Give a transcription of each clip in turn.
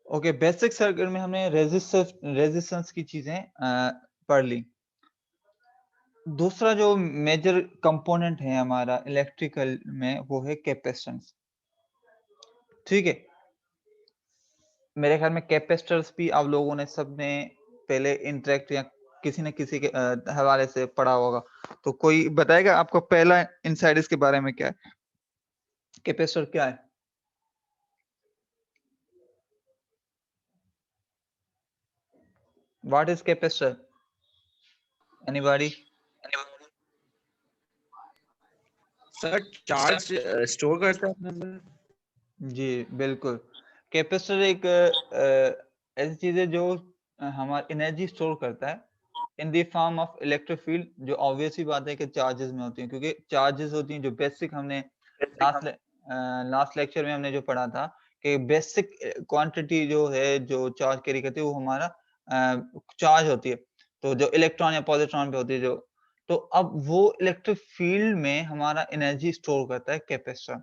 Okay, basic circuit में हमने resistance की चीजें पढ़ ली। दूसरा जो मेजर कंपोनेंट है हमारा इलेक्ट्रिकल में वो है कैपेसिटेंस। ठीक है, मेरे ख्याल में कैपेसिटर्स भी आप लोगों ने सबने पहले इंटरेक्ट या किसी न किसी के हवाले से पढ़ा होगा। तो कोई बताएगा आपको पहला इनसाइड इसके बारे में क्या है? कैपेसिटर क्या है? What is capacitor? Anybody? Sir charge store करता है अपने अंदर। जी, बिल्कुल। कैपेसिटर एक ऐसी चीज़ है जो हमारी एनर्जी स्टोर करता है in the form of electric field, जो ऑब्वियस सी बात है कि चार्जेस में होती हैं, क्योंकि चार्जेस होती हैं जो बेसिक हमने लास्ट लेक्चर में हमने जो पढ़ा था कि बेसिक क्वांटिटी जो है जो चार्ज कैरी करती है वो हमारा चार्ज होती है। तो जो इलेक्ट्रॉन या पॉजिट्रॉन पे होती है जो, तो अब वो इलेक्ट्रिक फील्ड में हमारा एनर्जी स्टोर करता है कैपेसिटर।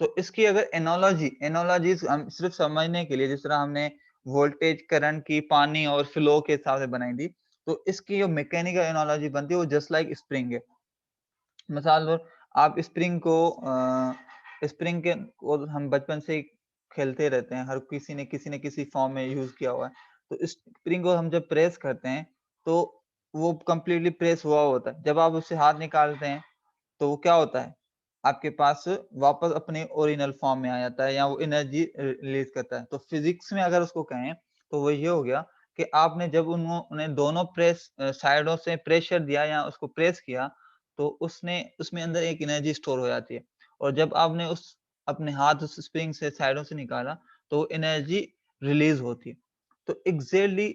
तो इसकी अगर एनालॉजीज हम सिर्फ समझने के लिए, जिस तरह हमने वोल्टेज, करंट की पानी और फ्लो के हिसाब से बनाई थी, तो इसकी जो मैकेनिकल एनालॉजी बनती है वो जस्ट लाइक स्प्रिंग है। मिसाल और आप स्प्रिंग के को हम बचपन से ही खेलते रहते हैं, हर किसी ने किसी फॉर्म में यूज किया हुआ है। तो इस स्प्रिंग को हम जब प्रेस करते हैं तो वो कंप्लीटली प्रेस हुआ होता है। जब आप उससे हाथ निकालते हैं तो वो क्या होता है, आपके पास वापस अपने ओरिजिनल फॉर्म में आ जाता है या वो एनर्जी रिलीज करता है। तो फिजिक्स में अगर उसको कहें तो वो ये हो गया कि आपने जब उन्होंने दोनों प्रेस साइडों से प्रेशर दिया या उसको प्रेस किया तो उसने उसमें अंदर एक एनर्जी स्टोर हो जाती है, और जब आपने उस अपने हाथ उस स्प्रिंग से साइडों से निकाला तो एनर्जी रिलीज होती है। तो एग्जैक्टली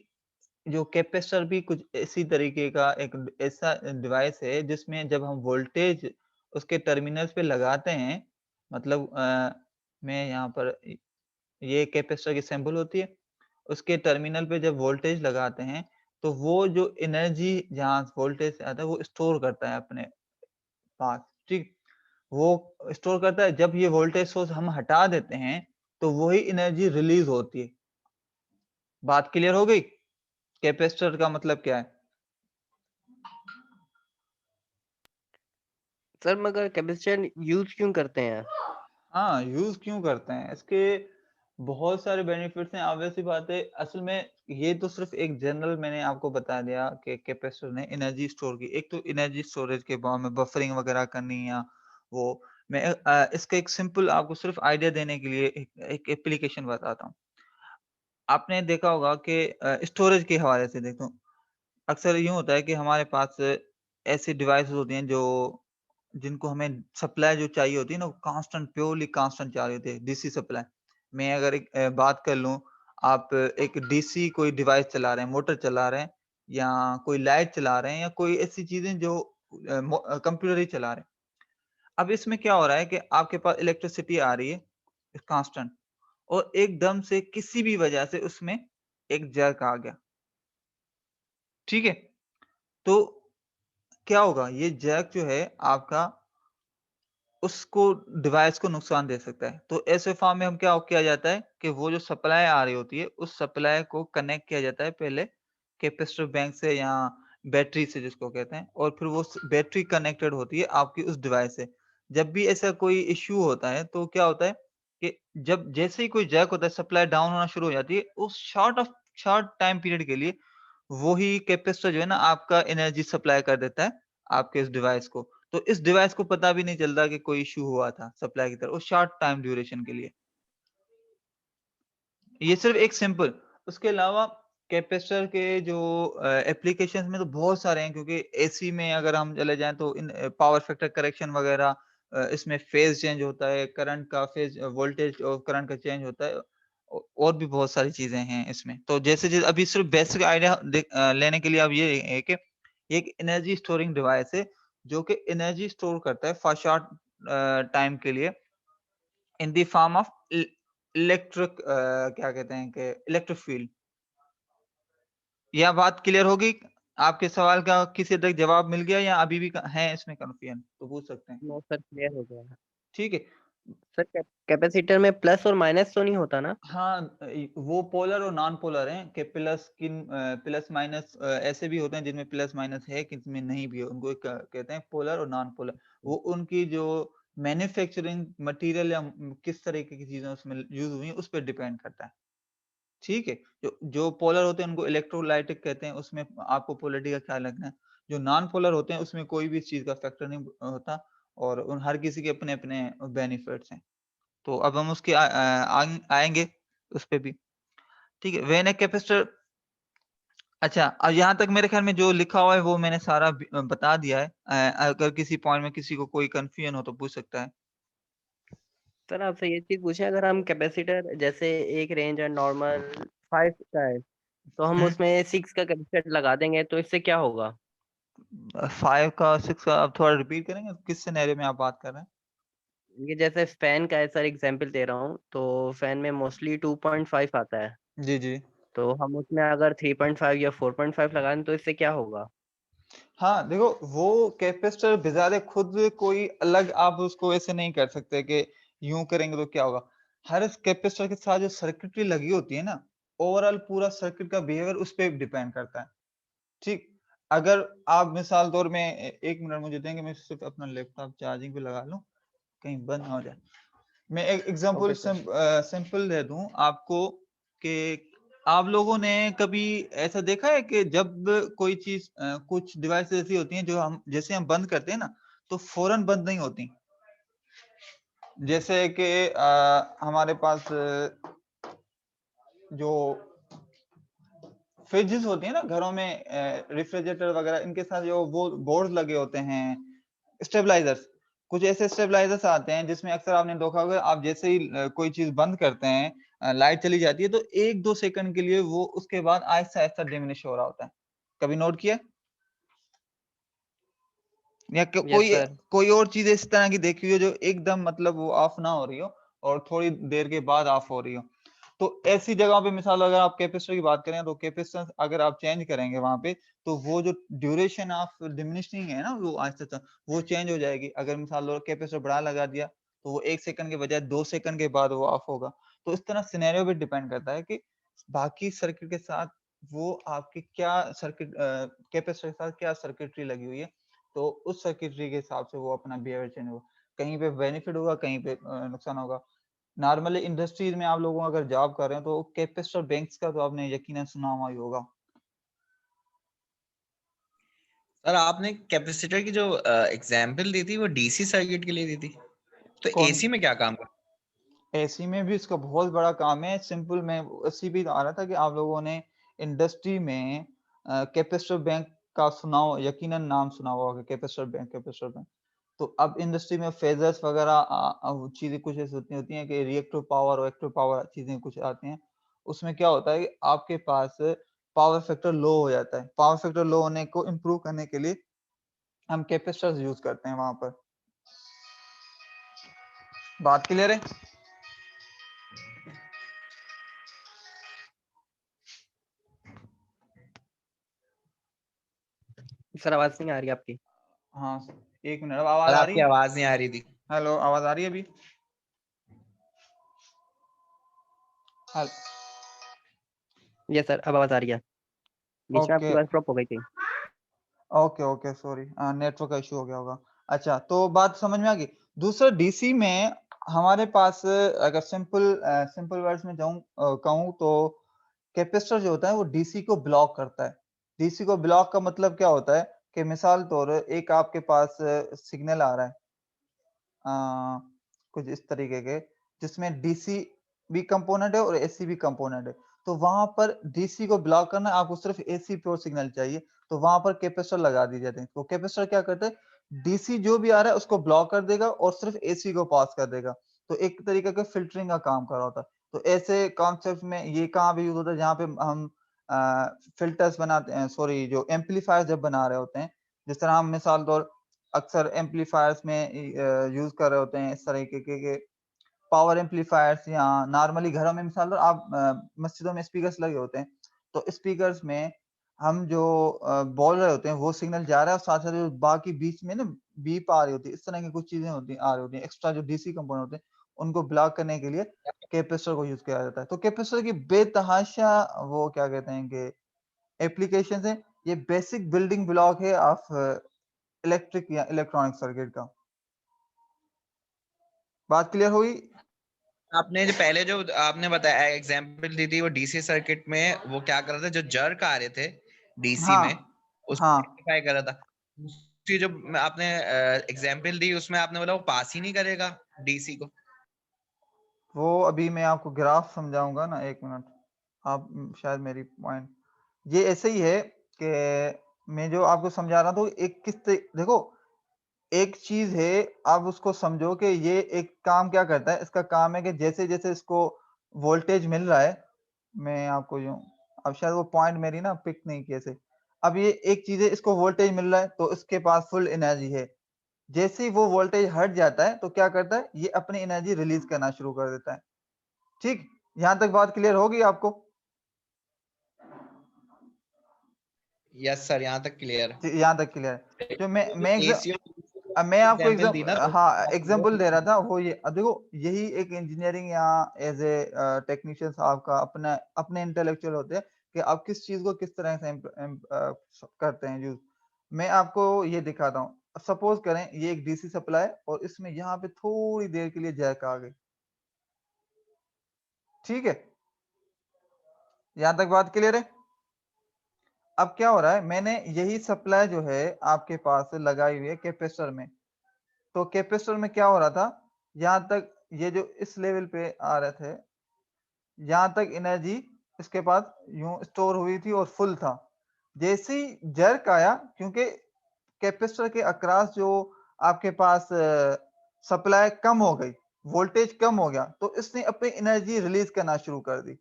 जो कैपेसिटर भी कुछ इसी तरीके का एक ऐसा डिवाइस है जिसमें जब हम वोल्टेज उसके टर्मिनल्स पे लगाते हैं, मतलब मैं यहाँ पर ये कैपेसिटर की सिंबल होती है, उसके टर्मिनल पे जब वोल्टेज लगाते हैं तो वो जो एनर्जी जहाँ वोल्टेज से आता है वो स्टोर करता है अपने पास। ठीक, वो स्टोर करता है। जब ये वोल्टेज सोर्स हम हटा देते हैं तो वही एनर्जी रिलीज होती है। बात क्लियर हो गई? कैपेसिटर का मतलब क्या है? सर मगर कैपेसिटर यूज क्यों करते हैं? हाँ, यूज़ क्यों करते हैं? इसके बहुत सारे बेनिफिट्स हैं, ऑब्वियस सी बात है। असल में ये तो सिर्फ़ एक जनरल मैंने आपको बता दिया कि कैपेसिटर ने एनर्जी स्टोर की। एक तो एनर्जी स्टोरेज के बाद में बफरिंग वगैरह करनी या वो, मैं इसका एक सिंपल आपको सिर्फ़ आइडिया देने के लिए एक एप्लीकेशन बताता हूँ। आपने देखा होगा कि स्टोरेज के हवाले से देखो, अक्सर यूँ होता है कि हमारे पास ऐसी डिवाइसेज़ होती हैं जो जिनको हमें सप्लाई जो चाहिए होती है ना, वो कांस्टेंट, प्योरली कांस्टेंट चाहिए होती है, डीसी सप्लाई। मैं अगर एक बात कर लूँ, आप एक डीसी कोई डिवाइस चला रहे हैं, मोटर चला रहे हैं या कोई लाइट चला रहे हैं या कोई ऐसी चीज़ें जो कंप्यूटर ही चला रहे हैं। अब इसमें क्या हो रहा है कि आपके पास इलेक्ट्रिसिटी आ रही है कांस्टेंट, और एकदम से किसी भी वजह से उसमें एक जर्क आ गया, ठीक है? तो क्या होगा, ये जैक जो है आपका उसको डिवाइस को नुकसान दे सकता है। तो ऐसे फॉर्म में हम क्या किया जाता है कि वो जो सप्लाई आ रही होती है, उस सप्लाई को कनेक्ट किया जाता है पहले कैपेसिटर बैंक से या बैटरी से जिसको कहते हैं, और फिर वो बैटरी कनेक्टेड होती है आपकी उस डिवाइस से। जब भी ऐसा कोई इश्यू होता है तो क्या होता है कि जब जैसे ही कोई जैक होता है, सप्लाई डाउन होना शुरू हो जाती है, उस शॉर्ट टाइम पीरियड के लिए वही कैपेसिटर जो है ना आपका एनर्जी सप्लाई कर देता है आपके इस डिवाइस को। तो इस डिवाइस को पता भी नहीं चलता कि कोई इश्यू हुआ था सप्लाई की तरफ, उस शॉर्ट टाइम ड्यूरेशन के लिए। ये सिर्फ एक सिंपल, उसके अलावा कैपेसिटर के जो एप्लीकेशंस में तो बहुत सारे हैं, क्योंकि एसी में अगर हम चले जाएँ तो इन पावर फैक्टर करेक्शन वगैरह, इसमें फेज़ चेंज होता है, करंट का फेज़, वोल्टेज और करंट का चेंज होता है। और भी बहुत सारी चीज़ें हैं इसमें। तो जैसे अभी सिर्फ बेसिक आइडिया लेने के लिए अब ये है कि ये एक एनर्जी स्टोरिंग डिवाइस है, जो कि एनर्जी स्टोर करता है फॉर शॉर्ट टाइम के लिए इन द फॉर्म ऑफ इलेक्ट्रिक, क्या कहते हैं कि इलेक्ट्रिक फील्ड। यह बात क्लियर होगी? आपके सवाल का किसी हद तक जवाब मिल गया या अभी भी है इसमें कन्फ्यूजन? तो पूछ सकते हैं। नो सर, क्लियर हो गया है। ठीक है। सर कैपेसिटर में प्लस और माइनस तो नहीं होता ना? हाँ, वो पोलर और नॉन पोलर हैं कि प्लस माइनस ऐसे भी होते हैं जिनमें प्लस माइनस है, किसमें नहीं भी है, उनको कहते हैं पोलर और नॉन पोलर। वो उनकी जो मैन्युफैक्चरिंग मटेरियल या किस तरीके की चीजें उसमें यूज हुई हैं उस पर डिपेंड करता है। ठीक है, जो जो पोलर होते हैं उनको इलेक्ट्रोलाइटिक कहते हैं, उसमें आपको पोलैरिटी का ख्याल रखना है। जो नॉन पोलर होते हैं उसमें कोई भी इस चीज का फैक्टर नहीं होता, और उन हर किसी के अपने अपने बेनिफिट्स हैं। तो अब हम उसके आएंगे उस पे भी। ठीक है, व्हेन ए कैपेसिटर। अच्छा, अब यहाँ तक मेरे ख्याल में जो लिखा हुआ है वो मैंने सारा बता दिया है। अगर किसी पॉइंट में किसी को कोई कंफ्यूजन हो तो पूछ सकता है। सर आपसे ये चीज पूछे, अगर हम कैपेसिटर जैसे एक रेंज है नॉर्मल 5 का है, तो हम हम्म। उसमें 6 का कैपेसिटर लगा देंगे तो इससे क्या होगा? 5 का 6 का आप थोड़ा रिपीट करेंगे, किस सिनेरियो में आप बात कर रहे हैं? ये जैसे फैन का है सर, एग्जांपल दे रहा हूँ, तो फैन में मोस्टली 2.5 आता है, जी जी। तो हम उसमें अगर 3.5 या 4.5 लगा दें तो इससे क्या होगा? हाँ देखो, वो कैपेसिटर बेचारे खुद कोई अलग आप उसको ऐसे नहीं कर सकते कि यूं करेंगे तो क्या होगा। हर कैपेसिटर के साथ जो सर्किटरी लगी होती है ना, ओवरऑल पूरा सर्किट का बिहेवियर उस पर डिपेंड करता है। ठीक, अगर आप मिसाल तौर में एक मिनट मुझे देंगे, मैं सिर्फ अपना लैपटॉप चार्जिंग पे लगा लूं, कहीं बंद ना हो जाए। मैं एक example okay sir. Simple they दूं आपको कि आप लोगों ने कभी ऐसा देखा है कि जब कोई चीज कुछ डिवाइस ऐसी होती हैं जो हम जैसे हम बंद करते हैं ना, तो फौरन बंद नहीं होती। जैसे कि हमारे पास जो फ्रिजेस होती है ना घरों में, रेफ्रिजरेटर वगैरह, इनके साथ जो वो बोर्ड लगे होते हैं, स्टेबलाइजर्स। कुछ ऐसे स्टेबलाइजर्स आते हैं जिसमें अक्सर आपने देखा होगा, आप जैसे ही कोई चीज बंद करते हैं, लाइट चली जाती है, तो 1-2 सेकंड के लिए वो उसके बाद आहिस्ता आहिस्ता डिमिनिश हो रहा होता है। कभी नोट किया? या यस कोई सर। कोई और चीज इस तरह की देखी हो जो एकदम मतलब वो ऑफ ना हो रही हो और थोड़ी देर के बाद ऑफ हो रही हो। तो ऐसी जगहों पे मिसाल अगर आप कैपेसिटर की बात करें, तो कैपेसिटर अगर आप चेंज करेंगे वहां पे, तो वो जो ड्यूरेशन ऑफ डिमिनिशिंग है ना, वो आहिस्ता आहिस्ता वो चेंज हो जाएगी। अगर मिसाल लो कैपेसिटर बढ़ा लगा दिया, तो वो 1 सेकंड के बजाय 2 सेकंड के बाद वो ऑफ होगा। तो इस तरह सिनेरियो पे डिपेंड करता है कि बाकी सर्किट के साथ वो आपकी क्या सर्किट, कैपेसिटर के साथ क्या सर्किटरी लगी हुई है, तो उस सर्किटरी के हिसाब से वो अपना बिहेवियर चेंज होगा। कहीं पे बेनिफिट होगा, कहीं पे नुकसान होगा। नॉर्मली इंडस्ट्रीज में आप लोगों अगर जॉब कर रहे हैं तो कैपेसिटर बैंक्स का तो आपने यकीनन सुना हुआ ही होगा। सर आपने कैपेसिटर की जो एग्जाम्पल दी थी वो डीसी सर्किट के लिए दी थी, तो कौन? एसी में क्या काम कर? एसी में भी इसका बहुत बड़ा काम है। सिंपल मैं उसी भी आ रहा था कि आप लोगों ने इंडस्ट्री में कैपेसिटर बैंक का सुना हो, यकीनन नाम सुना होगा, कैपेसिटर बैंक, कैपेसिटर बैंक। तो अब इंडस्ट्री में फेजर्स वगैरह चीजें कुछ ऐसी होती होती हैं कि रिएक्टिव पावर और एक्टिव पावर चीजें कुछ आती हैं। उसमें क्या होता है कि आपके पास पावर फैक्टर लो हो जाता है। पावर फैक्टर लो होने को इम्प्रूव करने के लिए हम कैपेसिटर्स यूज करते हैं वहां पर। बात क्लियर है? सर आवाज नहीं आ रही आपकी। हाँ, एक मिनट, अब आवाज सर आ रही आपकी है? आवाज नहीं आ रही थी। हेलो, आवाज आ रही है अभी? हेल- यस सर, अब आवाज आ रही है। बीच में ओके आपकी आवाज ड्रॉप हो गई थी। ओके ओके, सॉरी, नेटवर्क का इशू हो गया होगा। अच्छा, तो बात समझ में आ गई। दूसरा, डीसी में हमारे पास अगर सिंपल वर्ड्स में जाऊं कहूं तो कैपेसिटर जो होता है वो डीसी को ब्लॉक करता है। डीसी को ब्लॉक का मतलब क्या होता है कि मिसाल तौर एक आपके पास सिग्नल आ रहा है, अ, कुछ इस तरीके के, जिसमें डीसी भी कंपोनेंट है और एसी भी कंपोनेंट है। तो वहां पर डीसी को ब्लॉक करना, आपको सिर्फ एसी प्योर सिग्नल चाहिए, तो वहां पर कैपेसिटर लगा दिए जाते हैं। तो कैपेसिटर क्या करता है, डीसी जो भी आ रहा है उसको ब्लॉक कर देगा और सिर्फ एसी को पास कर देगा। तो एक तरीके का फिल्टरिंग का काम कर रहा होता है। तो ऐसे कॉन्सेप्ट में ये कहाँ पे यूज होता है, जहाँ पे हम फिल्टर्स बनाते हैं, सॉरी, जो एम्पलीफायर जब बना रहे होते हैं, जिस तरह हम मिसाल तौर अक्सर एम्पलीफायर्स में यूज कर रहे होते हैं इस तरीके के पावर एम्पलीफायर्स, या नॉर्मली घरों में मिसाल लो आप मस्जिदों में स्पीकर्स लगे होते हैं, तो स्पीकर्स में हम जो बोल रहे होते हैं वो सिग्नल जा रहा है, और साथ साथ जो बाकी बीच में ना बीप आ रही होती है, इस तरह की कुछ चीजें होती आ रही होती हैं, एक्स्ट्रा जो डीसी कंपोनेंट होते हैं, उनको ब्लॉक करने के लिए कैपेसिटर को यूज किया जाता है। तो कैपेसिटर की बेतहाशा वो क्या कहते हैं कि एप्लीकेशन है। ये बेसिक बिल्डिंग ब्लॉक है ऑफ इलेक्ट्रिक या इलेक्ट्रॉनिक सर्किट का। बात क्लियर हुई? आपने जो पहले जो आपने बताया एग्जांपल दी थी वो डीसी सर्किट में वो क्या कर रहा था, जो जर्क आ रहे थे डीसी में उसको हाँ रेक्टिफाई कर रहा था। दूसरी जो आपने एग्जांपल दी उसमें आपने बोला वो पास ही नहीं करेगा डीसी को। वो अभी मैं आपको ग्राफ समझाऊंगा ना, एक मिनट। आप शायद मेरी पॉइंट ये ऐसे ही है कि मैं जो आपको समझा रहा था एक देखो, एक चीज है, आप उसको समझो कि ये एक काम क्या करता है। इसका काम है कि जैसे जैसे इसको वोल्टेज मिल रहा है, मैं आपको यूं, अब शायद वो पॉइंट मेरी ना पिक नहीं किए थे। अब ये एक चीज है, इसको वोल्टेज मिल रहा है तो इसके पास फुल एनर्जी है। जैसे ही वो वोल्टेज हट जाता है तो क्या करता है, ये अपनी एनर्जी रिलीज करना शुरू कर देता है। ठीक, यहां तक बात क्लियर होगी आपको? यस सर, यहाँ तक क्लियर यहाँ तक क्लियर है। जो एसी अब मैं आपको एग्जांपल दी ना हाँ एग्जांपल दे रहा था वो ये। अब देखो, यही एक इंजीनियरिंग या एज ए टेक्नीशियन आपका अपना अपने इंटेलेक्चुअल होते हैं कि आप किस चीज को किस तरह से करते हैं यूज। मैं आपको ये दिखाता हूँ। सपोज करें ये एक डीसी सप्लाई और इसमें यहाँ पे थोड़ी देर के लिए जैक आ गई। ठीक है, यहाँ तक बात क्लियर है? अब क्या हो रहा है, मैंने यही सप्लाई जो है आपके पास लगाई हुई है कैपेसिटर में। तो कैपेसिटर में क्या हो रहा था, यहाँ तक ये जो इस लेवल पे आ रहे थे, यहाँ तक एनर्जी इसके पास यूं स्टोर हुई थी और फुल था। जैसे ही जर्क आया, क्योंकि कैपेसिटर के अक्रॉस जो आपके पास सप्लाई कम हो गई, वोल्टेज कम हो गया, तो इसने अपनी एनर्जी रिलीज करना शुरू कर दी।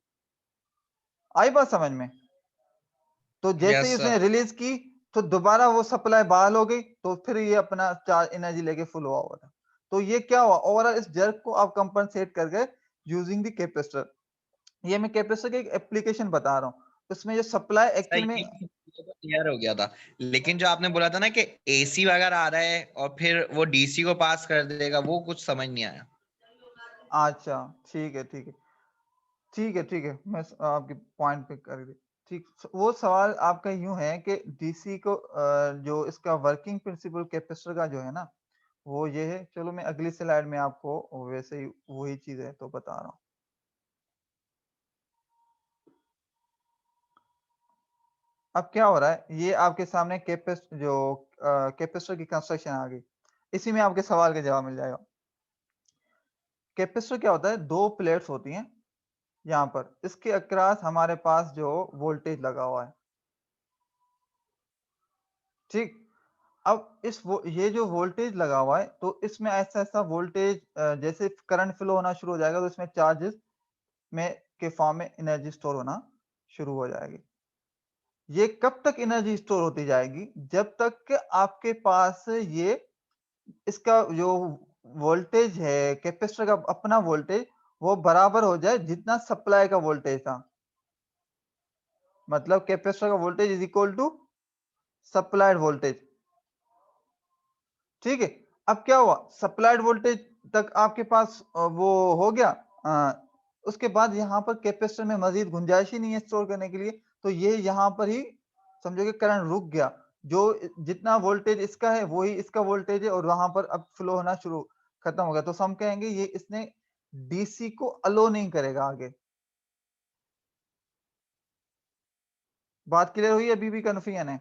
आई बात समझ में? तो जैसे ही यस उसने सर। रिलीज की तो दोबारा वो सप्लाई बहाल हो गई, तो फिर ये अपना चार्ज एनर्जी लेके फुल हुआ था। तो ये क्या हुआ, ओवरऑल इस जर्क को आप कंपनसेट कर गए यूजिंग द कैपेसिटर। ये मैं कैपेसिटर की एक एप्लीकेशन बता रहा हूँ। उसमें जो सप्लाई सर एक्चुअल में ये क्लियर हो गया था, लेकिन जो आपने बोला था ना कि एसी वगैरह आ रहा है और फिर वो डीसी को पास कर देगा, वो कुछ समझ नहीं आया। अच्छा, ठीक है ठीक है ठीक है ठीक है, मैं आपके पॉइंट पे कर दी। ठीक, वो सवाल आपका यूं है कि डीसी को जो इसका वर्किंग प्रिंसिपल कैपेसिटर का जो है ना, वो ये है। चलो मैं अगली स्लाइड में आपको वैसे ही वही चीज है तो बता रहा हूँ। अब क्या हो रहा है, ये आपके सामने कैपेसिटर की कंस्ट्रक्शन आ गई। इसी में आपके सवाल का जवाब मिल जाएगा। कैपेसिटर क्या होता है, दो प्लेट्स होती हैं यहाँ पर, इसके अक्रॉस हमारे पास जो वोल्टेज लगा हुआ है। ठीक, अब ये जो वोल्टेज लगा हुआ है, तो इसमें ऐसा ऐसा वोल्टेज जैसे करंट फ्लो होना शुरू हो जाएगा तो इसमें चार्जेस में के फॉर्म में एनर्जी स्टोर होना शुरू हो जाएगी। ये कब तक एनर्जी स्टोर होती जाएगी, जब तक कि आपके पास ये इसका जो वोल्टेज है कैपेसिटर का अपना वोल्टेज, वो बराबर हो जाए जितना सप्लाई का वोल्टेज था। मतलब कैपेसिटर का voltage is equal to supplied voltage. ठीक है, अब क्या हुआ, सप्लाइड वोल्टेज तक आपके पास वो हो गया। उसके बाद यहाँ पर कैपेसिटर में मजीद गुंजाइश ही नहीं है स्टोर करने के लिए, तो ये यहाँ पर ही समझो कि करंट रुक गया। जो जितना वोल्टेज इसका है वही इसका वोल्टेज है और वहां पर अब फ्लो होना शुरू खत्म हो गया। तो हम कहेंगे ये इसने डीसी को अलो नहीं करेगा आगे। बात क्लियर हुई, अभी भी कंफ्यूजन है?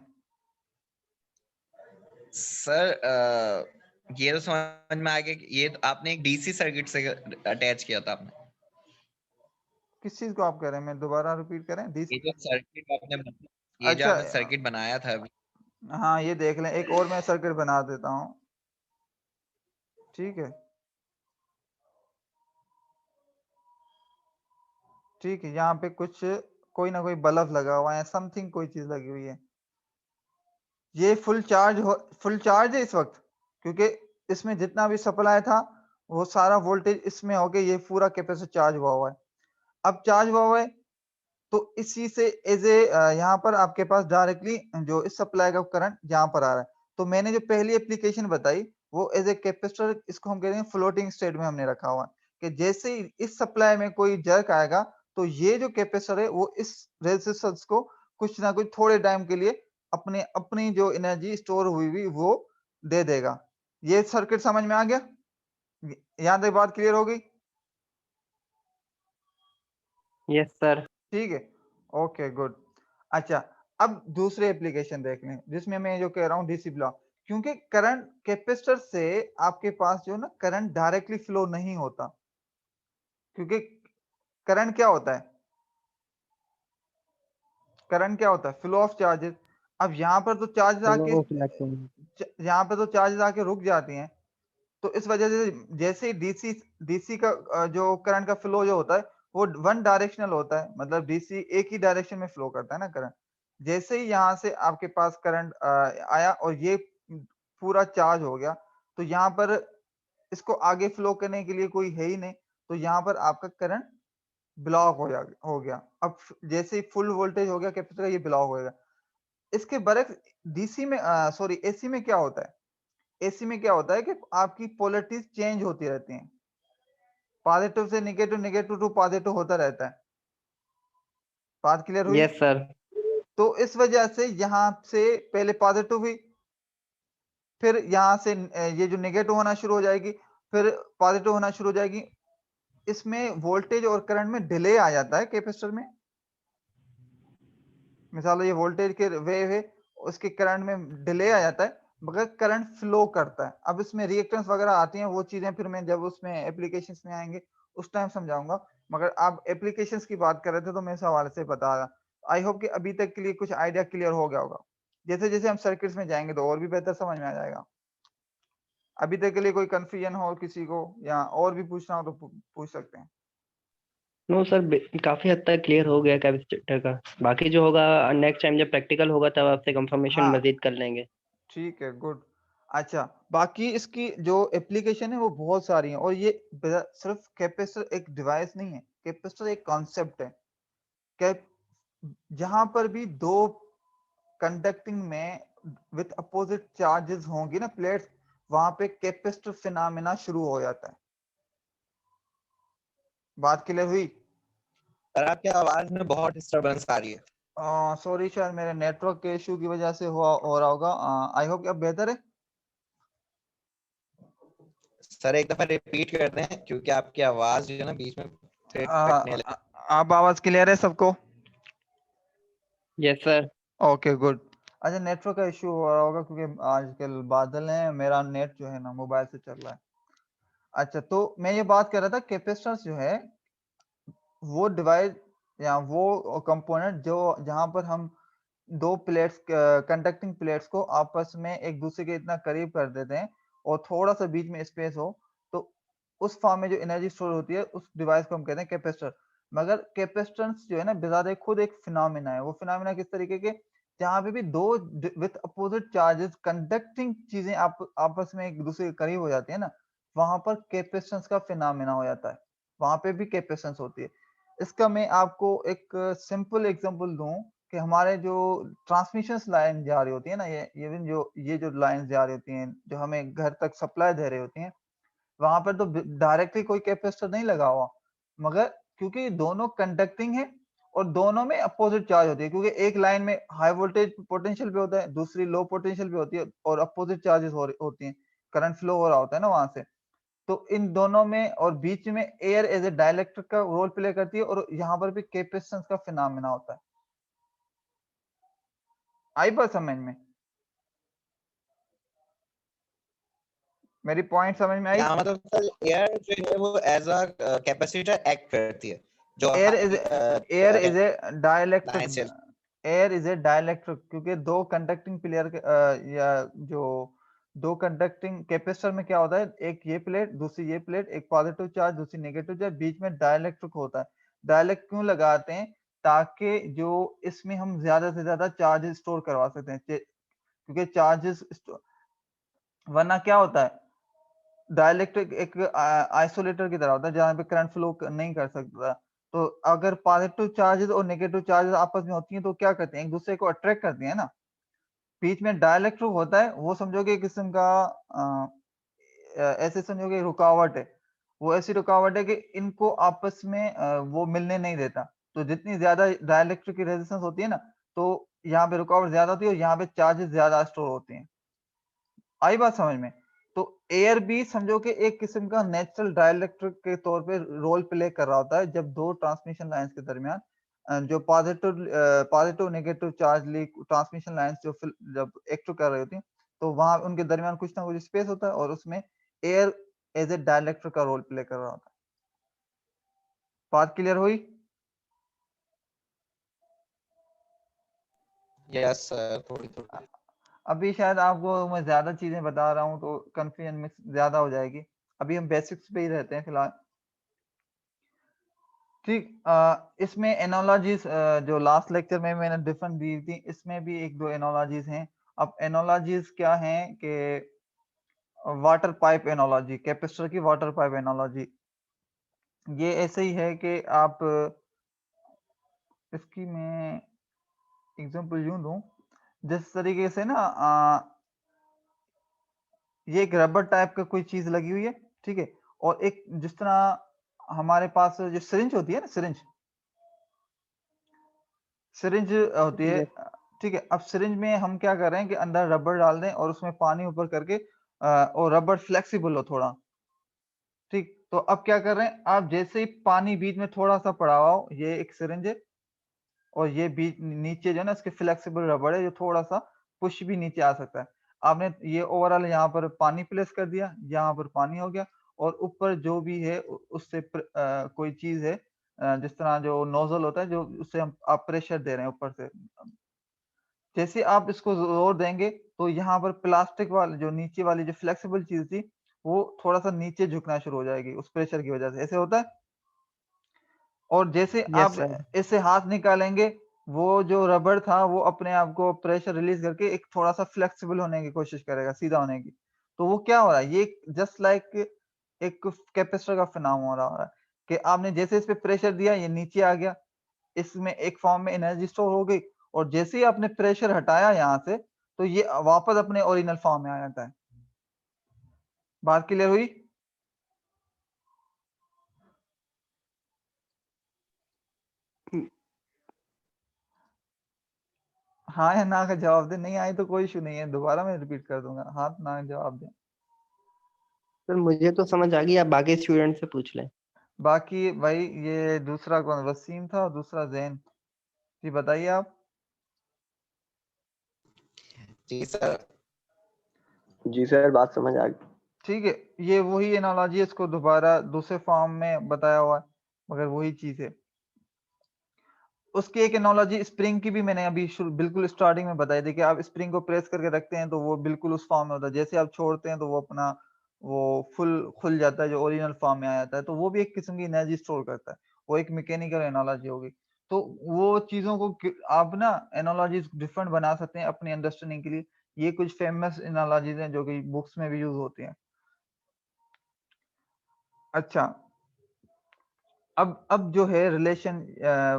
सर ये तो समझ में आ गया कि ये तो आपने एक डीसी सर्किट से अटैच किया था आपने। किस चीज को आप कह रहे हैं, मैं दोबारा रिपीट करें? ये जो सर्किट आपने अच्छा, सर्किट बनाया था अभी। हाँ ये देख लें, एक और मैं सर्किट बना देता हूँ। ठीक है ठीक है, यहाँ पे कुछ कोई ना कोई बल्ब लगा हुआ है, समथिंग कोई चीज लगी हुई है। ये फुल चार्ज है इस वक्त, क्योंकि इसमें जितना भी सप्लाई था वो सारा वोल्टेज इसमें हो गया, ये पूरा कैपेसिटर चार्ज हुआ है। अब चार्ज हुआ है तो इसी से एज ए यहाँ पर आपके पास डायरेक्टली जो इस सप्लाई का करंट यहाँ पर आ रहा है। तो मैंने जो पहली एप्लीकेशन बताई वो एज ए कैपेसिटर, इसको हम कह रहे हैं फ्लोटिंग स्टेट में हमने रखा हुआ है कि जैसे ही इस सप्लाई में कोई जर्क आएगा तो ये जो कैपेसिटर है वो इस रेजिस्टेंस को कुछ ना कुछ थोड़े टाइम के लिए अपनी जो एनर्जी स्टोर हुई वो दे देगा। ये सर्किट समझ में आ गया? यहाँ तक बात क्लियर हो गई? Yes sir. ठीक है, ओके गुड। अच्छा, अब दूसरे एप्लीकेशन देख लें जिसमें मैं जो कह रहा हूँ डीसी ब्लॉक, क्योंकि करंट कैपेसिटर से आपके पास जो ना करंट डायरेक्टली फ्लो नहीं होता, क्योंकि करंट क्या होता है? करंट क्या होता है? Flow of charges. अब यहाँ पर तो चार्जेस आके यहाँ पे तो चार्जेस आके रुक जाती हैं, तो इस वजह से जैसे ही डीसी का जो करंट का फ्लो जो होता है वो वन डायरेक्शनल होता है, मतलब डीसी एक ही डायरेक्शन में फ्लो करता है ना करंट। जैसे ही यहाँ से आपके पास करंट आया और ये पूरा चार्ज हो गया, तो यहाँ पर इसको आगे फ्लो करने के लिए कोई है ही नहीं, तो यहाँ पर आपका करंट ब्लॉक हो गया। अब जैसे ही फुल वोल्टेज हो गया कैपेसिटर का, ये ब्लॉक होगा। इसके बरक्स डीसी में सॉरी एसी में क्या होता है? एसी में क्या होता है कि आपकी पोलैरिटीज चेंज होती रहती हैं, पॉजिटिव से नेगेटिव, नेगेटिव टू पॉजिटिव होता रहता है। बात क्लियर हुई? Yes sir. तो इस वजह से यहाँ से पहले पॉजिटिव हुई, फिर यहाँ से ये जो नेगेटिव होना शुरू हो जाएगी, फिर पॉजिटिव होना शुरू हो जाएगी। इसमें वोल्टेज और करंट में डिले आ जाता है कैपेसिटर में। मिसाल ये वोल्टेज के वेव है, उसके करंट में डिले आ जाता है, मगर करंट फ्लो करता है। अब इसमें रिएक्टेंस वगैरह आती हैं, वो चीजें फिर मैं जब उसमें एप्लीकेशंस में आएंगे उस टाइम समझाऊंगा, मगर आप एप्लीकेशंस की बात कर रहे थे तो मैं इस हवाले से बता रहा। आई होप कि अभी तक के लिए कुछ आइडिया क्लियर हो गया होगा। जैसे जैसे हम सर्किट्स में जाएंगे तो और भी बेहतर समझ में आ जाएगा। अभी तक के लिए कोई कंफ्यूजन हो किसी को या और भी पूछना हो तो पूछ सकते हैं। नो सर, काफी हद तक क्लियर हो गया कैपेसिटर का। बाकी जो होगा नेक्स्ट टाइम जब प्रैक्टिकल होगा तब आपसे कंफर्मेशन हाँ मजीद कर लेंगे। ठीक है, गुड। अच्छा, बाकी इसकी जो एप्लीकेशन है वो बहुत सारी हैं, और ये सिर्फ कैपेसिटर एक डिवाइस नहीं है, कैपेसिटर एक कॉन्सेप्ट है। कैप जहां पर भी दो कंडक्टिंग में विथ अपोजिट चार्जेस होंगी ना प्लेट्स, वहां पे कैपेसिटर फिनोमेना शुरू हो जाता है। बात क्लियर हुई? पर आपकी आवाज में बहुत डिस्टरबेंस आ रही है। सॉरी, शायद मेरे नेटवर्क के इशू की वजह से हो रहा होगा। आई होप कि अब बेहतर है। सर एक दफा रिपीट कर दें, क्योंकि आपकी आवाज जो है ना बीच में फिर कटने लगी। आप आवाज क्लियर है सबको? Yes sir. Okay good. अच्छा, नेटवर्क का इशू हो रहा होगा क्योंकि आजकल बादल हैं, मेरा नेट जो है ना मोबाइल से चल रहा है। अच्छा, तो मैं ये बात कर रहा था कैपेसिटेंस जो है वो डिवाइस या वो कंपोनेंट जो जहां पर हम दो प्लेट्स कंडक्टिंग प्लेट्स को आपस में एक दूसरे के इतना करीब कर देते हैं और थोड़ा सा बीच में स्पेस हो, तो उस फॉर्म में जो एनर्जी स्टोर होती है उस डिवाइस को हम कहते हैं कैपेसिटर। मगर कैपेसिटेंस जो है ना बिजाते खुद एक फिनोमिना है। वो फिनोमिना किस तरीके के? जहां पे भी दो विथ अपोजिट चार्जेस कंडक्टिंग चीजें आपस में एक दूसरे के करीब हो जाती है ना, वहां पर कैपेसिटेंस का फिनोमिना हो जाता है, वहां पे भी कैपेसिटेंस होती है। इसका मैं आपको एक सिंपल एग्जांपल दूं कि हमारे जो ट्रांसमिशन लाइन जा रही होती है ना, ये जो लाइन जा रही होती हैं जो हमें घर तक सप्लाई दे रही होती हैं, वहां पर तो डायरेक्टली कोई कैपेसिटर नहीं लगा हुआ, मगर क्योंकि दोनों कंडक्टिंग है और दोनों में अपोजिट चार्ज होती है, क्योंकि एक लाइन में हाई वोल्टेज पोटेंशियल भी होता है, दूसरी लो पोटेंशियल भी होती है, और अपोजिट चार्जेस होती हैं, करंट फ्लो हो रहा होता है ना वहां से। तो इन दोनों में और बीच में एयर एज ए डाइलेक्ट्रिक का रोल प्ले करती है, और यहाँ पर भी कैपेसिटेंस का फिनोमेना होता है। आई बात समझ में? मेरी पॉइंट समझ में आई? क्या मतलब सर, एयर जो है वो एज अ कैपेसिटर एक्ट करती है, जो air is air is a dielectric. Line से। एयर इज ए डाइलेक्ट्रिक क्योंकि दो कंडक्टिंग प्लेयर के या जो दो कंडक्टिंग कैपेसिटर में क्या होता है, एक ये प्लेट दूसरी ये प्लेट, एक पॉजिटिव चार्ज दूसरी नेगेटिव चार्ज, बीच में डाइलेक्ट्रिक होता है। डाइलेक्ट क्यों लगाते हैं? ताकि जो इसमें हम ज्यादा से ज्यादा चार्जेस स्टोर करवा सकते हैं, क्योंकि चार्जेस वरना क्या होता है, डाइलेक्ट्रिक एक आइसोलेटर की तरह होता है जहां पे करंट फ्लो नहीं कर सकता। तो अगर पॉजिटिव चार्जेस और नेगेटिव चार्जेस आपस में होती हैं तो क्या करते हैं, एक दूसरे को अट्रैक्ट करती है ना। बीच में डाइलेक्ट्रिक होता है, वो समझोगे एक किस्म का ऐसे समझोगे रुकावट है। वो ऐसी रुकावट है कि इनको आपस में वो मिलने नहीं देता। तो जितनी ज़्यादा डाइलेक्ट्रिक की रेजिस्टेंस होती है ना, तो यहाँ पे रुकावट ज़्यादा होती है और यहाँ पे चार्जेस ज़्यादा स्टोर होते हैं। आई बात समझ में? तो एयर भी समझो कि एक किस्म का नेचुरल डाइलेक्ट्रिक के तौर पे रोल प्ले कर रहा होता है जब 2 ट्रांसमिशन लाइन्स के दरमियान जो positive negative charge leak transmission lines जो जब एक्ट कर रही होती हैं, तो वहाँ उनके दरमियान कुछ ना कुछ स्पेस होता है और उसमें एयर एज़ ए डाइलेक्ट्रिक का रोल प्ले कर रहा होता है। बात क्लियर हुई? यस सर, थोड़ी-थोड़ी। अभी शायद आपको मैं ज़्यादा चीज़ें बता रहा हूँ तो कन्फ्यूजन मिक्स ज़्यादा हो जाएगी। अभी हम बेसिक्स पे ही रहते हैं फिलहाल। ठीक इसमें एनालॉजीज़ जो लास्ट लेक्चर में मैंने डिफरेंट दी थी, इसमें भी 1-2 एनालॉजीज़ हैं। अब एनालॉजीज़ क्या हैं कि वाटर पाइप एनालॉजी, कैपेसिटर की वाटर पाइप एनालॉजी। ये ऐसे ही है कि आप इसकी मैं एग्ज़ाम्पल यूँ दूँ, जिस तरीके से ना ये एक रबर टाइप का कोई चीज़ लगी हुई है, ठीक है? और एक जिस तरह हमारे पास जो सिरिंज होती है ना सिरिंज सिरिंज होती है यस, ठीक है? अब सिरिंज में हम क्या कर रहे हैं कि अंदर रबर डाल दें और उसमें पानी ऊपर करके और रबर फ्लेक्सिबल हो थोड़ा, ठीक? तो अब क्या कर रहे हैं, आप जैसे ही पानी बीच में थोड़ा-सा पड़ा हुआ हो, ये एक सिरिंज है और ये बीच नीचे जो है ना इसके फ्लेक्सिबल रबर है, जो थोड़ा-सा पुश भी नीचे आ सकता है। आपने ये ओवरऑल यहाँ पर पानी प्लेस कर दिया, यहाँ पर पानी हो गया और ऊपर जो भी है उससे कोई चीज़ है जिस तरह जो नोज़ल होता है, जो उससे हम आप प्रेशर दे रहे हैं ऊपर से। जैसे आप इसको ज़ोर देंगे, तो यहाँ पर प्लास्टिक वाली जो नीचे वाली जो फ्लेक्सिबल चीज़ थी, वो थोड़ा-सा नीचे झुकना शुरू हो जाएगी उस प्रेशर की वजह से। ऐसे होता है? और जैसे यस आप सर, इससे हाथ निकालेंगे, वो जो रबर था वो अपने आप को प्रेशर रिलीज़ करके एक थोड़ा-सा फ्लेक्सिबल होने की कोशिश करेगा, सीधा होने की। तो वो क्या हो रहा है? ये जस्ट लाइक एक कैपेसिटर का फिनोमेना हो रहा है कि आपने जैसे इस पे प्रेशर दिया, ये नीचे आ गया, इसमें एक फॉर्म में एनर्जी स्टोर हो गई और जैसे ही आपने प्रेशर हटाया यहाँ से, तो ये वापस अपने ओरिजिनल फॉर्म में आ जाता है। बात क्लियर हुई? हुँ, हाँ या ना का जवाब दें, नहीं आई तो कोई इश्यू नहीं है, दोबारा मैं रिपीट कर दूँगा। हाँ, ना का जवाब दें। सर मुझे तो समझ आ गई, आप बाकी स्टूडेंट से पूछ लें। बाकी भाई ये दूसरा कौन वसीम था और दूसरा ज़ैन। जी बताइए आप? जी सर। जी सर, बात समझ आ गई। ठीक है, ये वही एनालॉजी है, इसको दोबारा दूसरे फॉर्म में बताया हुआ है, मगर वही चीज़ है। उसकी एक एनालॉजी स्प्रिंग की भी मैंने अभी बिल्कुल स्टार्टिंग में बताई थी कि आप स्प्रिंग को प्रेस करके रखते हैं तो वो बिल्कुल उस फॉर्म में होता है। जैसे आप छोड़ते हैं तो वो अपना वो फुल खुल जाता है, जो ओरिजिनल फॉर्म में आ जाता है। तो वो भी एक किस्म की एनर्जी स्टोर करता है। वो एक मैकेनिकल एनालॉजी होगी। तो वो चीज़ों को आप ना एनालॉजीज़ डिफरेंट बना सकते हैं अपनी अंडरस्टैंडिंग के लिए। ये कुछ फेमस एनालॉजीज़ हैं जो कि बुक्स में भी यूज़ होती हैं। अच्छा, अब जो है रिलेशन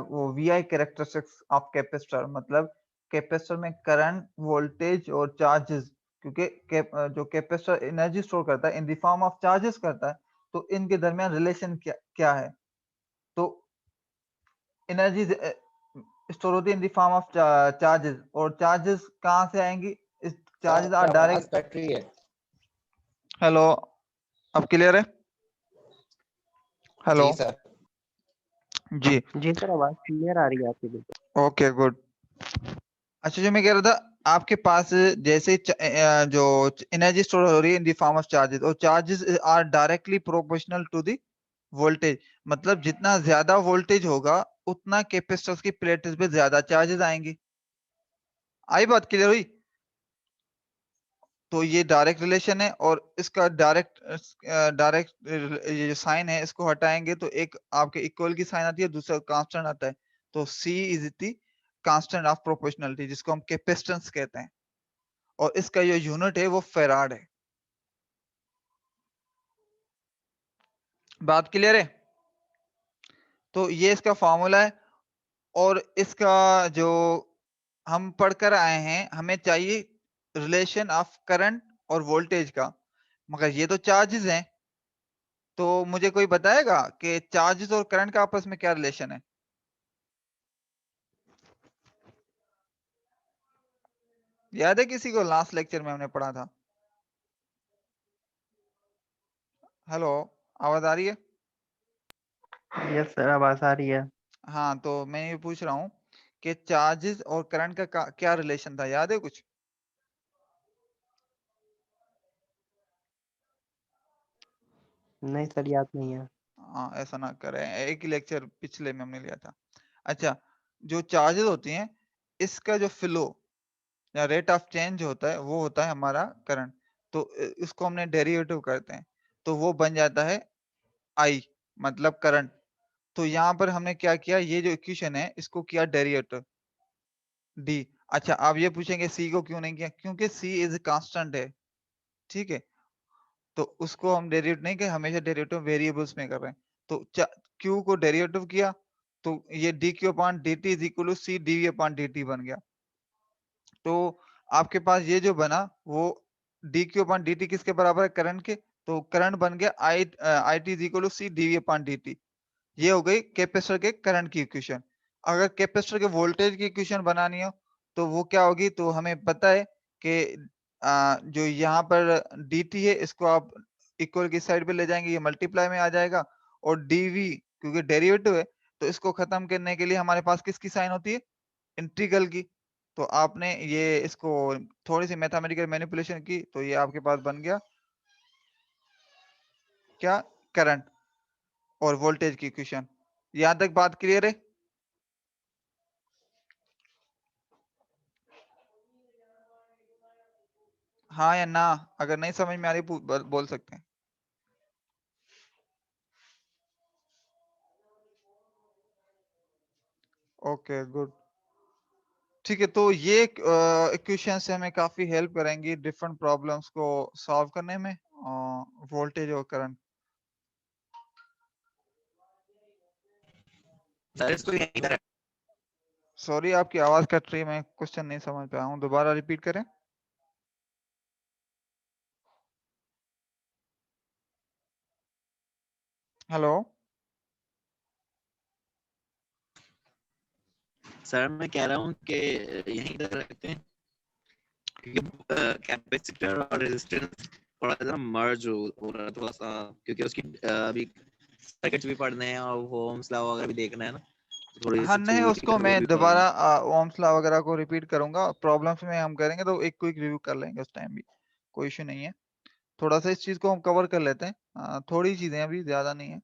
वो वीआई कैरेक्टरिस्टिक्स ऑफ कैपेसिटर मतलब कैपेसिटर में करंट, वोल्टेज और चार्जेस क्योंकि जो कैपेसिटर एनर्जी स्टोर करता है in the form of charges करता है, तो इनके दरमियान रिलेशन क्या क्या है? तो एनर्जी स्टोर होती है in the form of charges और चार्जेस कहाँ से आएंगी? इस सर चार्जेस आपके आर आवाज़ डायरेक्ट कट रही है। हेलो, अब क्लियर है? हेलो, जी सर। जी, जी सर, आवाज़ क्लियर आ रही है आपकी बिल्कुल। Okay good. अच्छा जो मैं कह रहा था आपके पास जैसे जो एनर्जी स्टोर हो रही है in the form of charges और charges are directly proportional to the voltage मतलब जितना ज्यादा वोल्टेज होगा उतना कैपेसिटर्स की प्लेट्स पे ज्यादा चार्जेस आएंगी। आई बात क्लियर हुई? तो ये डायरेक्ट रिलेशन है और इसका डायरेक्ट ये जो साइन है इसको हटाएंगे तो एक आपके इक्वल की साइन आती है, दूसरा कांस्टेंट आता है। तो C is the constant of proportionality जिसको हम कैपेसिटेंस कहते हैं और इसका जो यूनिट है वो फेराड है। बात क्लियर है? तो ये इसका फॉर्मूला है और इसका जो हम पढ़कर आए हैं हमें चाहिए रिलेशन ऑफ करंट और वोल्टेज का, मगर ये तो चार्जेस हैं तो मुझे कोई बताएगा कि चार्जेस और करंट का आपस में क्या रिलेशन है? याद है किसी को? लास्ट लेक्चर में हमने पढ़ा था। हेलो, आवाज आ रही है? यस सर, आवाज आ रही है। हाँ, तो मैं ये पूछ रहा हूँ कि चार्जेस और करंट का क्या रिलेशन था, याद है कुछ? नहीं सर, याद नहीं है। हाँ, ऐसा ना करें, एक ही लेक्चर पिछले में हमने लिया था। अच्छा, जो चार्जेस होती हैं, इसका जो फ्लो या रेट ऑफ चेंज होता है, वो होता है हमारा करंट। तो इसको हमने डेरिवेटिव करते हैं, तो वो बन जाता है आई, मतलब करंट। तो यहाँ पर हमने क्या किया, ये जो इक्वेशन है इसको किया डेरिवेटिव डी। अच्छा, आप ये पूछेंगे सी को क्यों नहीं किया? क्योंकि सी इज कांस्टेंट है, ठीक है। तो उसको हम डेरिवेटिव नहीं किया, हमेशा डेरिवेटिव वेरिएबल्स में कर रहे हैं। तो क्यू को डेरिवेटिव किया, तो ये D Q upon D T is equal to C D V upon D T बन गया। तो आपके पास ये जो बना वो D Q upon D T किसके बराबर है? करंट के। तो करंट बन गया I T is equal to C D V upon D T. ये हो गई कैपेसिटर के करंट की इक्वेशन। अगर कैपेसिटर के वोल्टेज की इक्वेशन बनानी हो तो वो क्या होगी? तो हमें पता है कि जो यहाँ पर dt है इसको आप इक्वल की साइड पे ले जाएंगे, ये मल्टीप्लाई में आ जाएगा। और dv क्योंकि डेरिवेटिव है तो इसको खत्म करने के लिए हमारे पास किसकी साइन होती है? इंटीग्रल की। तो आपने ये इसको थोड़ी सी मैथमेटिकल मैनिपुलेशन की तो ये आपके पास बन गया क्या? करंट और वोल्टेज की इक्वेशन। यहां तक बात क्लियर है? हाँ या ना? अगर नहीं समझ में आ रही बोल सकते हैं। Okay, good. ठीक है, तो ये इक्वेशन से हमें काफी हेल्प करेंगी डिफरेंट प्रॉब्लम्स को सॉल्व करने में, वोल्टेज और करंट। सर इसको यहीं पर सॉरी, आपकी आवाज कट रही है, मैं क्वेश्चन नहीं समझ पाया हूँ, दोबारा रिपीट करें। हेलो। सर मैं कह रहा हूँ कि यहीं पर रखते हैं, क्योंकि कैपेसिटर और रेजिस्टेंस थोड़ा सा मर्ज हो रहा है थोड़ा सा, क्योंकि उसकी अभी सर्किट्स भी पढ़ने हैं और वो ओम्स लॉ वगैरह भी देखना है ना, तो थोड़ी हाँ, सी नहीं, थ्योरी उसको है वो मैं भी पढ़ना दोबारा है। ओम्स लॉ वगैरह को रिपीट करूंगा, प्रॉब्लम्स में हम करेंगे तो एक क्विक रिव्यू कर लेंगे उस टाइम भी, कोई इशू नहीं है। थोड़ा सा इस चीज को हम कवर कर लेते हैं, थोड़ी चीजें अभी, ज्यादा नहीं है।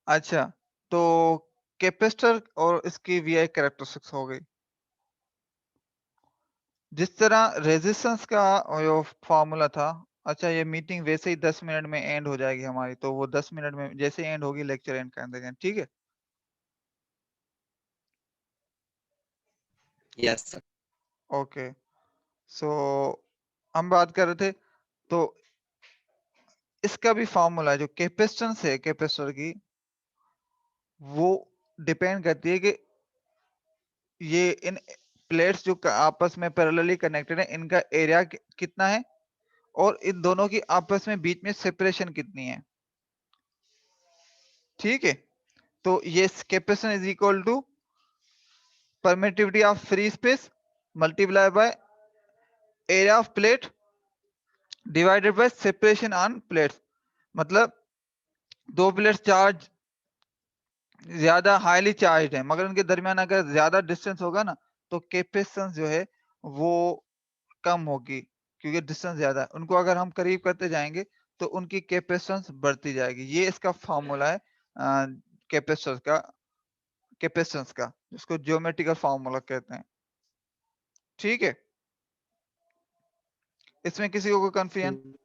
अच्छा, तो कैपेसिटर और इसकी वी आई कैरेक्टरिस्टिक्स हो गई। जिस तरह रेजिस्टेंस का जो फॉर्मूला था। अच्छा, ये मीटिंग वैसे ही 10 मिनट में एंड हो जाएगी हमारी, तो वो 10 मिनट में जैसे एंड होगी लेक्चर एंड कर देंगे, ठीक है? Yes sir. ओके, सो हम बात कर रहे थे, तो इसका भी फॉर्मूला है, जो कैपेसिटेंस है कैपेसिटर की, वो डिपेंड करती है कि ये इन प्लेट्स जो आपस में पैरेलली कनेक्टेड है, इनका एरिया कितना है और इन दोनों की आपस में बीच में सेपरेशन कितनी है, ठीक है? तो ये capacitance is equal to permittivity of free space multiplied by area of plate divided by separation on plates। मतलब दो प्लेट्स चार्ज ज्यादा हाईली चार्ज है, मगर उनके दरमियान अगर ज्यादा डिस्टेंस होगा ना, तो कैपेसिटेंस जो है वो कम होगी, क्योंकि डिस्टेंस ज्यादा है। उनको अगर हम करीब करते जाएंगे तो उनकी कैपेसिटेंस बढ़ती जाएगी। ये इसका फॉर्मूला है कैपेसिटेंस का, जिसको ज्योमेट्रिकल फॉर्मूला कहते हैं, ठीक है? इसमें किसी को कोई कंफ्यूजन?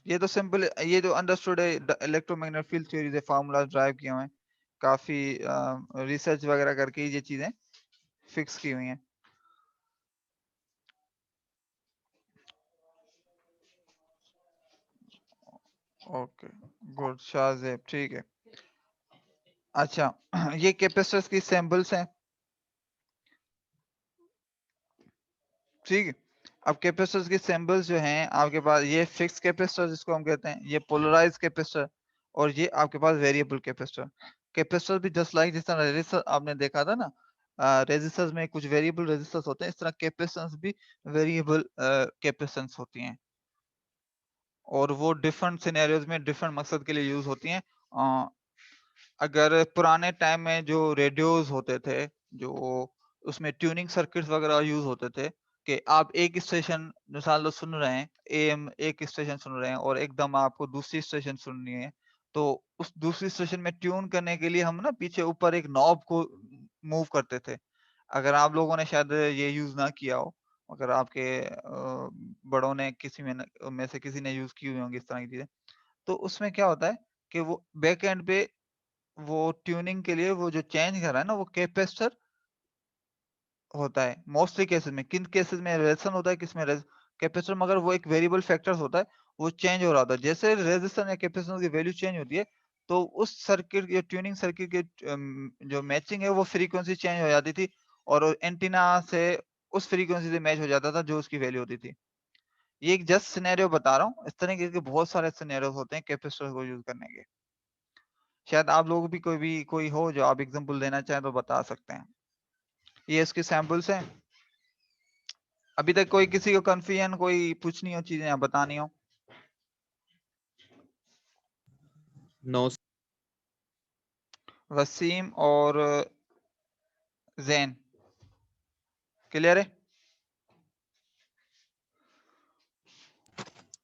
ये तो सिंपल, ये जो अंडरस्टूड है, इलेक्ट्रोमैग्नेटिक फील्ड थ्योरी से फार्मूलाज ड्राइव किए हुए हैं, काफी रिसर्च वगैरह करके ये चीजें फिक्स की हुई हैं। ओके, गुड शाहजेब, ठीक है। अच्छा, ये कैपेसिटर्स की सैंपल्स हैं, ठीक है? अब कैपेसिटर्स के सिंबल्स जो हैं आपके पास, ये फिक्स कैपेसिटर जिसको हम कहते हैं, ये पोलराइज कैपेसिटर, और ये आपके पास वेरिएबल कैपेसिटर। कैपेसिटर भी जस्ट लाइक जिस तरह रेजिस्टर आपने देखा था ना, रेजिस्टर्स में कुछ वेरिएबल रेजिस्टर्स होते हैं, इस तरह कैपेसिटेंस भी वेरिएबल कैपेसिटेंस होती हैं, और वो डिफरेंट सिनेरियोज में डिफरेंट मकसद के लिए यूज होती हैं। अगर पुराने टाइम में जो रेडियोज होते थे, जो उसमें ट्यूनिंग सर्किट्स वगैरह यूज होते थे, कि आप एक स्टेशन मिसाल लो सुन रहे हैं, एएम एक स्टेशन सुन रहे हैं और एकदम आपको दूसरी स्टेशन सुननी है, तो उस दूसरी स्टेशन में ट्यून करने के लिए हम ना पीछे ऊपर एक नॉब को मूव करते थे। अगर आप लोगों ने शायद ये यूज ना किया हो, अगर आपके बड़ों ने किसी में से किसी ने यूज की हुई होंगी इस तरह की चीजें, तो उसमें क्या होता है कि वो बैक एंड पे वो ट्यूनिंग के लिए वो जो चेंज कर रहा है ना, वो कैपेसिटर होता है मोस्टली केसेस में। किन केसेस में रेजिस्टेंस होता है, किसमें कैपेसिटर, मगर वो एक वेरिएबल फैक्टर्स होता है, वो चेंज हो रहा होता है। जैसे रेजिस्टेंस या कैपेसिटेंस की वैल्यू चेंज होती है, तो उस सर्किट या ट्यूनिंग सर्किट की जो मैचिंग है वो फ्रीक्वेंसी चेंज हो जाती थी, और एंटीना से उस फ्रीक्वेंसी से मैच हो जाता था जो उसकी वैल्यू होती थी। ये एक जस्ट सिनेरियो बता रहा हूँ, इस तरह के बहुत सारे सिनेरियोस होते हैं कैपेसिटर को यूज करने के। शायद आप लोग भी कोई हो जो आप एग्जांपल देना चाहें तो बता सकते हैं। ये इसके सैंपल्स हैं। अभी तक कोई किसी को कंफ्यूजन, कोई पूछनी हो चीजें या बतानी हो? नो। वसीम और जैन क्लियर है?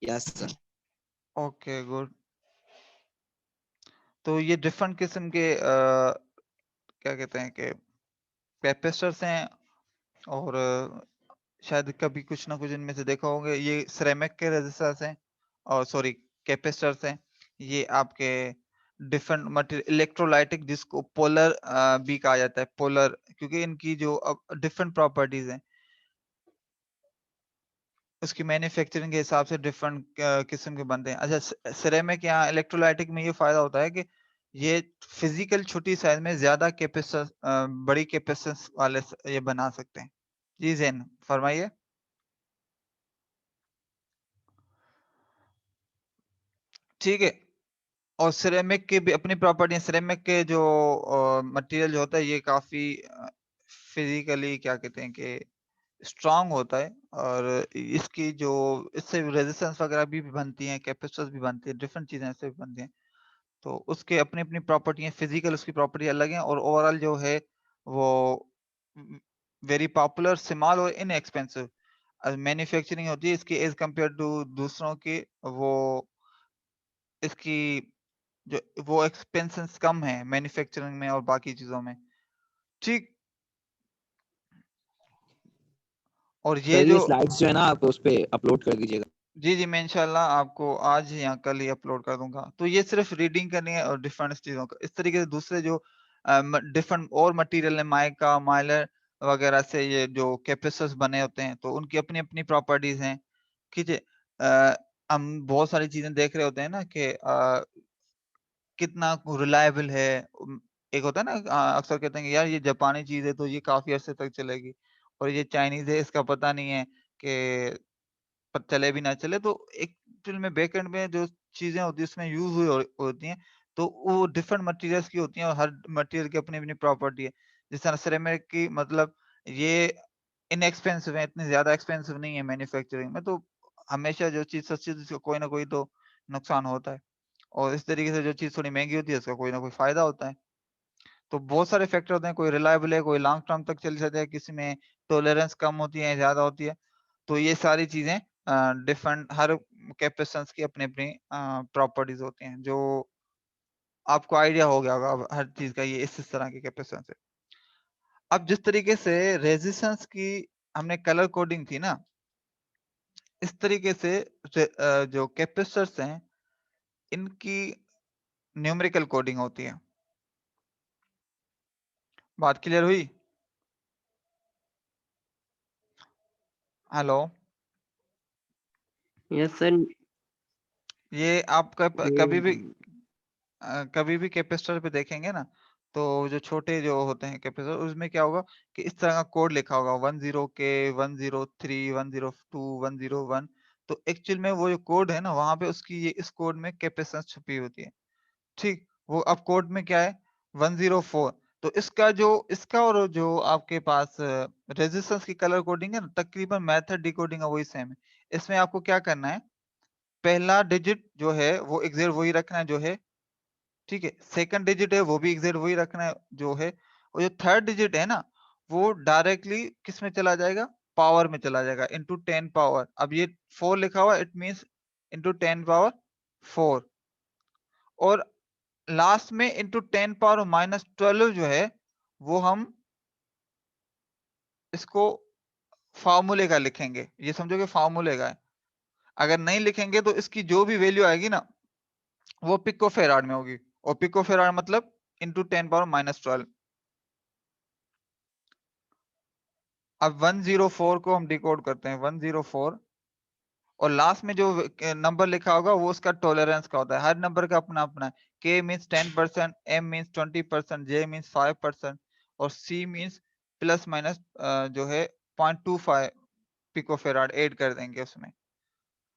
Yes sir. Okay good. तो ये डिफरेंट किस्म के क्या कहते हैं कि कैपेसिटर्स हैं, और शायद कभी कुछ ना कुछ इनमें से देखा होंगे। ये सिरेमिक के रेजिस्टर्स हैं, और सॉरी कैपेसिटर्स हैं। ये आपके डिफरेंट मटेरियल इलेक्ट्रोलाइटिक, जिसको पोलर भी कहा जाता है, पोलर, क्योंकि इनकी जो डिफरेंट प्रॉपर्टीज हैं, उसकी मैन्युफैक्चरिंग के हिसाब से डिफरेंट किस्म के बनते हैं। अच्छा, सिरेमिक या इलेक्ट्रोलाइटिक में ये फायदा होता है कि ये फिजिकल छोटी साइज में ज्यादा कैपेसिटेंस, बड़ी कैपेसिटेंस वाले ये बना सकते हैं। जी जैन फरमाइए। ठीक है। और सिरेमिक की भी अपनी प्रॉपर्टी है। सिरेमिक के जो मटेरियल जो होता है, ये काफी फिजिकली क्या कहते हैं कि स्ट्रांग होता है, और इसकी जो इससे रेजिस्टेंस वगैरह भी बनती है, कैपेसिटेंस भी बनती है, डिफरेंट चीजें ऐसे भी बनती हैं। तो उसके अपनी अपनी प्रॉपर्टी है, फिजिकल उसकी प्रॉपर्टी अलग है, और ओवरऑल जो है वो वेरी पॉपुलर, स्मॉल और इनएक्सपेंसिव मैन्युफैक्चरिंग होती है इसकी एज कंपेयर टू दूसरों की। वो इसकी जो वो एक्सपेंसेस कम है मैन्युफैक्चरिंग में और बाकी चीजों में। ठीक। और ये सर ये जो स्लाइड्स जो है ना आप उस पे अपलोड कर दीजिएगा। जी जी, मैं इंशाल्लाह आपको आज या कल ही अपलोड कर दूंगा। तो ये सिर्फ रीडिंग करनी है और डिफरेंट चीजों का। इस तरीके से दूसरे जो डिफरेंट और मटेरियल है, माइका, माइलर वगैरह से ये जो कैपेसिटर्स बने होते हैं, तो उनकी अपनी अपनी प्रॉपर्टीज हैं। ठीक है। हम बहुत सारी चीजें देख रहे होते हैं ना कि कितना रिलायबल है। एक होता है ना, अक्सर कहते हैं कि यार ये जापानी चीज है तो ये काफी अरसे तक चलेगी, और ये चाइनीज है इसका पता नहीं है कि चले भी ना चले। तो एक्चुअल में बैकएंड में जो चीजें होती है उसमें यूज हुई होती हैं, तो वो डिफरेंट मटेरियल्स की होती हैं, और हर मटेरियल की अपनी अपनी प्रॉपर्टी है। जिस तरह सिरेमिक की, मतलब ये इनएक्सपेंसिव है, इतनी ज्यादा एक्सपेंसिव नहीं है मैन्युफैक्चरिंग में। तो हमेशा जो चीज सस्ती होती है उसका कोई ना कोई तो नुकसान होता है, और इस तरीके से जो चीज थोड़ी महंगी होती है उसका कोई ना कोई फायदा होता है। तो बहुत सारे फैक्टर होते हैं, कोई रिलायबल है, कोई लॉन्ग टर्म तक चल जाता है, किसी में टॉलरेंस कम होती है, ज्यादा होती है। तो ये सारी चीजें डिफरेंट, हर कैपेसिटेंस की अपनी अपनी प्रॉपर्टीज होती हैं, जो आपको आइडिया हो गया होगा अब हर चीज का। ये इस तरह की कैपेसिटेंस है। अब जिस तरीके से रेजिस्टेंस की हमने कलर कोडिंग थी ना, इस तरीके से जो कैपेसिटर्स हैं इनकी न्यूमेरिकल कोडिंग होती है। बात क्लियर हुई? हेलो। Yes sir. ये आप ये कभी भी कैपेसिटर पे देखेंगे ना, तो जो छोटे जो होते हैं कैपेसिटर उसमें क्या होगा कि इस तरह का कोड लिखा होगा 10K 103 102 101। तो एक्चुअल में वो जो कोड है ना वहां पे उसकी ये इस कोड में कैपेसिटेंस छुपी होती है। ठीक, वो अब कोड में क्या है 104। तो इसका और जो आपके पास रेजिस्टेंस की कलर कोडिंग है ना तकरीबन मेथड डिकोडिंग वही सेम है। इसमें आपको क्या करना है, पहला डिजिट जो है वो एग्जैक्ट वही रखना है जो है, ठीक है। सेकंड डिजिट है वो भी एग्जैक्ट वही रखना है जो है, और जो थर्ड डिजिट है ना वो डायरेक्टली किस में चला जाएगा, पावर में चला जाएगा इनटू 10 पावर। अब ये 4 लिखा हुआ इट मींस इनटू 10 पावर 4, और लास्ट में इनटू 10 पावर -12 जो है वो हम इसको फार्मूले का लिखेंगे, ये समझो कि फार्मूले का है। अगर नहीं लिखेंगे तो इसकी जो भी वैल्यू आएगी ना वो पिको फेराड में होगी, और पिको फेराड मतलब इनटू 10 पावर -12। अब 104 को हम डिकोड करते हैं 104, और लास्ट में जो नंबर लिखा होगा वो उसका टॉलरेंस का होता है। हर नंबर का अपना अपना है। K means 10%, M means 20%, J means 5%, और C मीन्स प्लस माइनस जो है 0.25 पिको फेराड ऐड कर देंगे उसमें।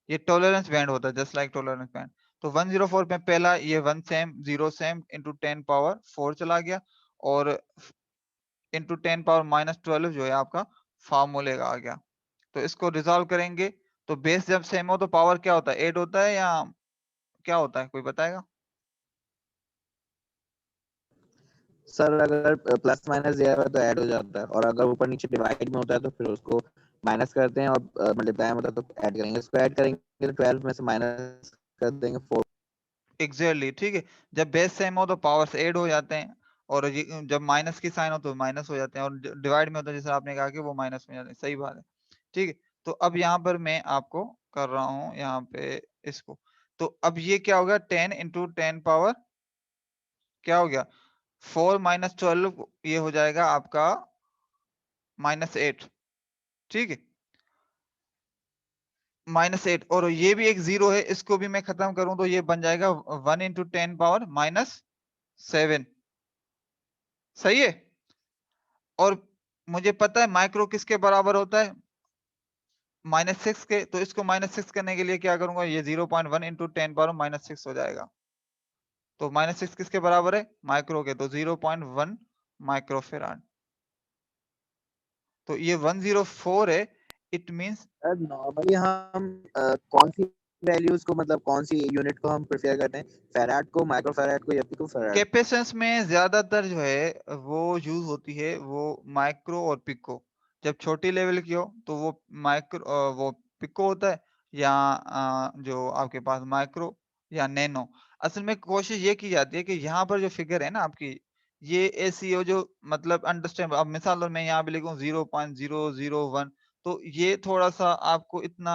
ये टॉलरेंस बैंड होता है जस्ट लाइक टॉलरेंस बैंड। तो 104 में पहला ये 1 सेम 0 सेम इंटू 10 पावर 4 चला गया, और इंटू 10 पावर -12 जो है आपका फार्मूले का आ गया। तो इसको रिजॉल्व करेंगे तो बेस जब सेम हो तो पावर क्या होता है, ऐड होता है या क्या होता है, कोई बताएगा? सर अगर प्लस माइनस दिया हुआ है तो ऐड हो जाता है, और अगर ऊपर नीचे डिवाइड में होता है तो फिर उसको माइनस करते हैं, और मल्टीप्लाई में होता है तो ऐड करेंगे। इसको ऐड करेंगे तो 12 में से माइनस कर देंगे 4। एग्जैक्टली, ठीक है। जब बेस सेम हो तो पावर से ऐड हो जाते हैं, और जब माइनस की साइन हो तो माइनस हो जाते हैं, और डिवाइड में होता है जैसे आपने कहा कि वो माइनस में जाते हैं। सही बात है, ठीक है। तो अब यहाँ पर मैं आपको कर रहा हूँ यहाँ पे इसको। तो अब ये क्या होगा, 10 इंटू 10 पावर क्या हो गया 4 -12, ये हो जाएगा आपका -8, ठीक है। -8, और ये भी एक 0 है, इसको भी मैं खत्म करूं तो ये बन जाएगा 1 इंटू 10 पावर -7। सही है। और मुझे पता है माइक्रो किसके बराबर होता है, -6 के। तो इसको -6 करने के लिए क्या करूंगा, ये 0.1 इंटू 10 पावर -6 हो जाएगा। तो -6 किसके बराबर है, माइक्रो के, तो 0.1 माइक्रो फेराड। तो ये 104 है, इट मींस नॉर्मली हम कौन सी वैल्यूज को, मतलब कौन सी यूनिट को हम प्रेफर करते हैं, फेराड को, माइक्रो फेराड को, या पिको फेराड? कैपेसिटेंस में ज्यादातर जो है वो यूज होती है वो माइक्रो और पिको। जब छोटी लेवल की हो तो वो माइक्रो वो पिको होता है, या जो आपके पास माइक्रो या नैनो। असल में कोशिश ये की जाती है कि यहाँ पर जो फिगर है ना आपकी, ये ऐसी हो जो मतलब अंडरस्टैंड। अब मिसाल और मैं यहाँ पे लिखूं 0.001, तो ये थोड़ा सा आपको इतना